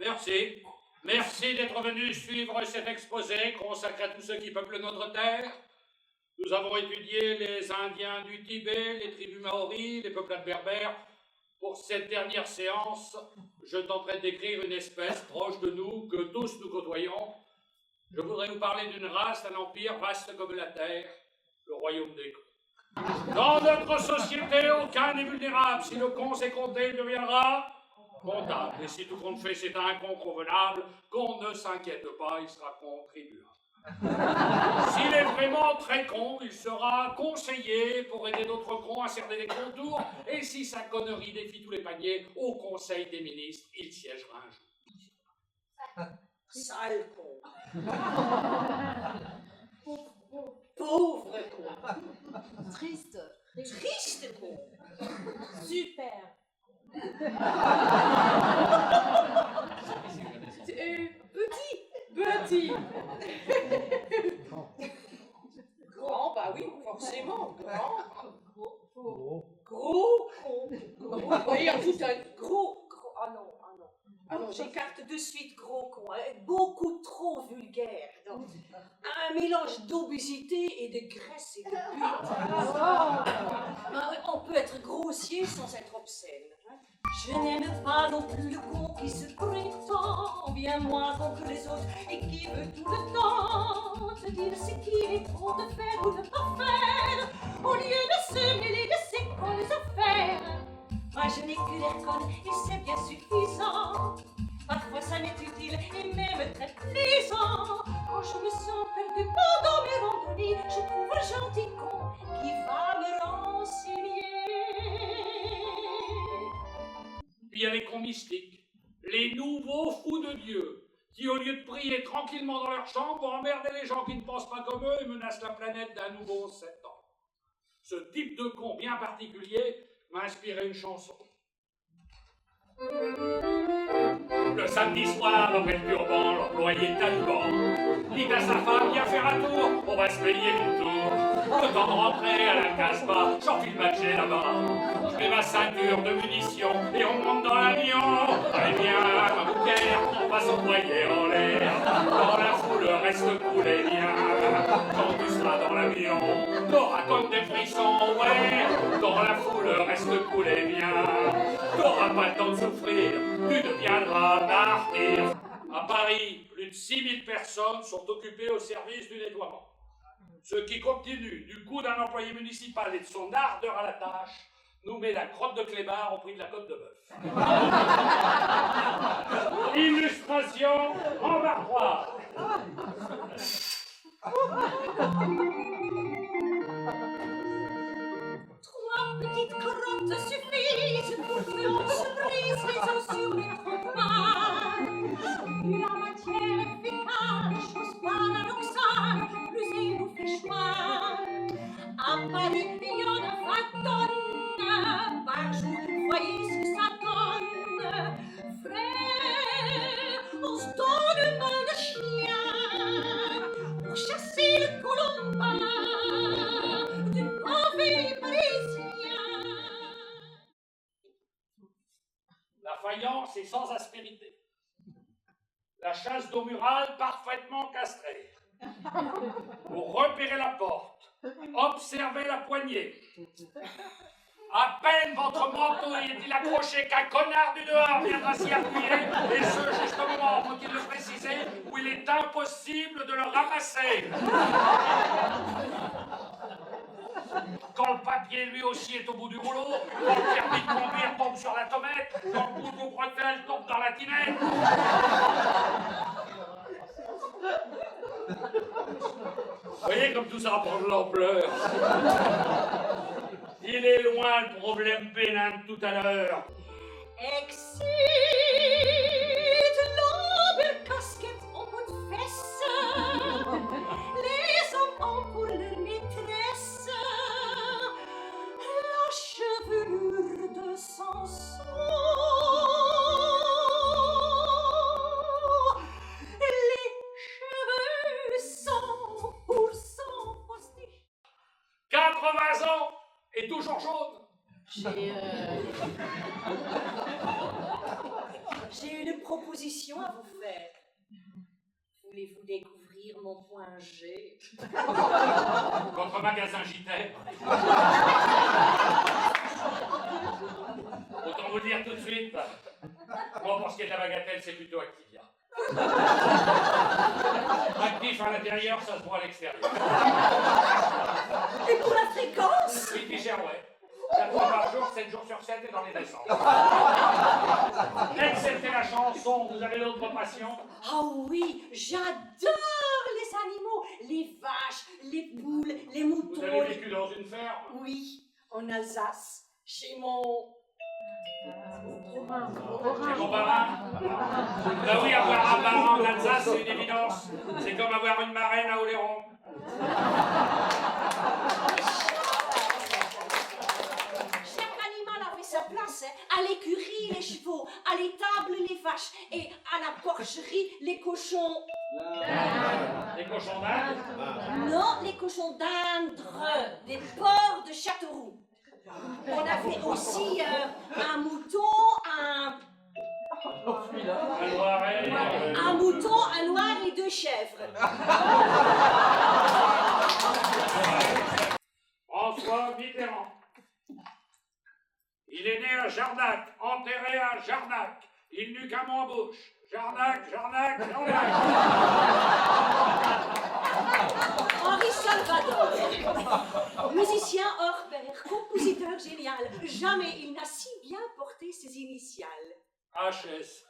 Merci. Merci d'être venu suivre cet exposé consacré à tous ceux qui peuplent notre terre. Nous avons étudié les Indiens du Tibet, les tribus maoris, les peuplades berbères. Pour cette dernière séance, je tenterai de décrire une espèce proche de nous, que tous nous côtoyons. Je voudrais vous parler d'une race, d'un empire vaste comme la terre, le royaume des cons. Dans notre société, aucun n'est vulnérable. Si le con s'est compté, il deviendra comptable. Et si tout compte fait, c'est un con convenable, qu'on ne s'inquiète pas, il sera contribuable. S'il est vraiment très con, il sera conseiller pour aider d'autres cons à cerner les contours. Et si sa connerie défie tous les paniers, au Conseil des ministres, il siégera un jour. Sale con. Pauvre con. Triste. Triste con. Super. Petit. Grand, bah oui, forcément. Grand. Gros con. Oui, en tout un gros. Ah non, j'écarte de suite gros con. Beaucoup trop vulgaire. Donc, un mélange d'obésité et de graisse et de but. On peut être grossier sans être obscène. Je n'aime pas non plus le con qui se prétend bien moins con que les autres et qui veut tout le temps te dire ce qu'il est bon de faire ou de pas faire au lieu de se mêler de ses connes affaires. Moi je n'ai que l'air conne et c'est bien suffisant. Parfois ça m'est utile et même très plaisant. Quand je me sens perdu pendant mes randonnées, je trouve un gentil con qui va me renseigner. Puis il y a les cons mystiques, les nouveaux fous de Dieu, qui au lieu de prier tranquillement dans leur chambre, vont emmerder les gens qui ne pensent pas comme eux et menacent la planète d'un nouveau 7 ans. Ce type de con bien particulier m'a inspiré une chanson. Le samedi soir, après le turban, l'employé taliban dit à sa femme, viens faire un tour, on va se payer une tour. Le temps de rentrer à la Casbah, j'enfile ma matcher là-bas. Je mets ma ceinture de munitions et on monte dans l'avion. Allez bien, ma bouquère, on va s'envoyer en l'air. Dans la foule, reste coulé bien. Quand tu seras dans l'avion, t'auras comme des frissons, ouais. Dans la foule, reste coulé bien. T'auras pas le temps de souffrir, tu deviendras martyr. À Paris, plus de 6000 personnes sont occupées au service du nettoiement. Ce qui continue du coup d'un employé municipal et de son ardeur à la tâche nous met la crotte de clébard au prix de la côte de bœuf. Illustration en barrois. Trois petites crottes suffisent pour que l'on se brise les os sur les trottoirs. Plus la matière est fécale, chose paradoxale, plus il nous fait choir. À Paris, il y en a 20 tonnes par jour, voyez ce que ça donne. Frère, on se donne une balle de chien pour chasser le colombin du pavé parisien. La faïence est sans aspérité. La chasse d'eau murale parfaitement castrée. Pour repérer la porte, observez la poignée. À peine votre manteau est-il accroché qu'un connard du dehors viendra s'y appuyer, et ce juste au moment, faut-il le préciser, où il est impossible de le ramasser. Quand le papier lui aussi est au bout du rouleau, quand le permis de conduire tombe sur la tomate, quand le bout de bretelle tombe dans la tinette. Vous voyez comme tout ça prend de l'ampleur. Il est loin le problème pénin de tout à l'heure. Excite la belle casquette en peau de fesse, les hommes ont pour leur maîtresse la chevelure de Samson, les cheveux 100% postiches. 85 83 ans et toujours jaune. J'ai une proposition à vous faire. Voulez-vous découvrir mon point G? Votre magasin JT. Autant vous dire tout de suite, moi pour ce qui est de la bagatelle, c'est plutôt Activia. Actif à l'intérieur, ça se voit à l'extérieur. Et pour la fréquence? Oui, Michel, ouais. 4 fois par jour, 7 jours sur 7 et dans les descentes. Excepté la chanson, vous avez d'autres passions? Ah oui, j'adore les animaux, les vaches, les poules, les moutons. Vous avez vécu dans une ferme? Oui, en Alsace, chez mon... Chez mon parrain? Bah oui, avoir un parrain en Alsace, c'est une évidence. C'est comme avoir une marraine à Oléron. Chaque animal avait sa place, hein. À l'écurie, les chevaux, à l'étable, les vaches, et à la porcherie, les cochons. Les cochons d'Inde? Non, les cochons d'Indre, des porcs de Châteauroux. On avait aussi un mouton, Un loiret. un mouton, un noir et 2 chèvres. François Mitterrand. Il est né à Jarnac, enterré à Jarnac. Il n'eut qu'un mot en bouche. Jarnac, Jarnac, Jarnac. Henri Salvador, musicien hors pair, compositeur génial. Jamais il n'a si bien porté ses initiales. HS.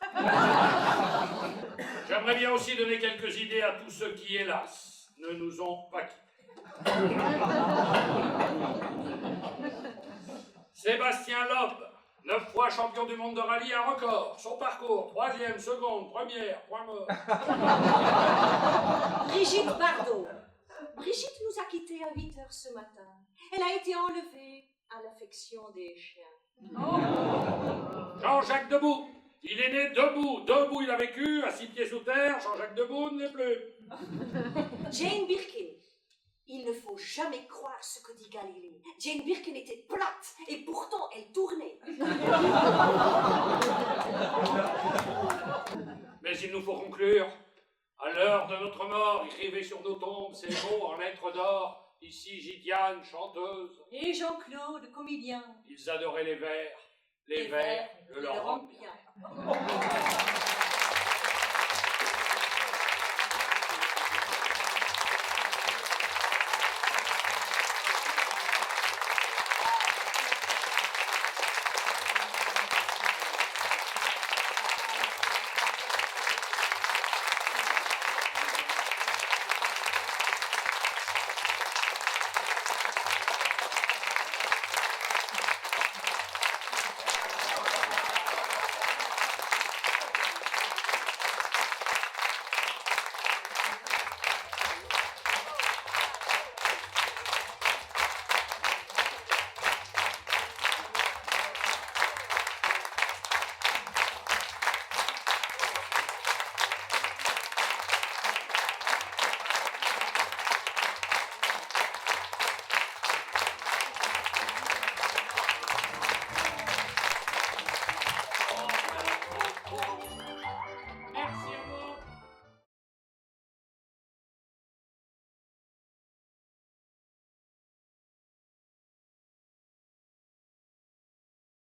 J'aimerais bien aussi donner quelques idées à tous ceux qui, hélas, ne nous ont pas quittés. Sébastien Loeb, 9 fois champion du monde de rallye à record. Son parcours, 3e, seconde, première, point mort. Brigitte Bardot. Brigitte nous a quittés à 8 heures ce matin. Elle a été enlevée à l'affection des chiens. Jean-Jacques Debout. Il est né debout. Debout, il a vécu, à 6 pieds sous terre. Jean-Jacques Debout ne l'est plus. Jane Birkin. Il ne faut jamais croire ce que dit Galilée. Jane Birkin était plate et pourtant elle tournait. Mais il nous faut conclure. À l'heure de notre mort, écrivez sur nos tombes ces mots en lettres d'or. Ici Gitiane, chanteuse. Et Jean-Claude, comédien. Ils adoraient les vers. Les vers le leur rendent bien.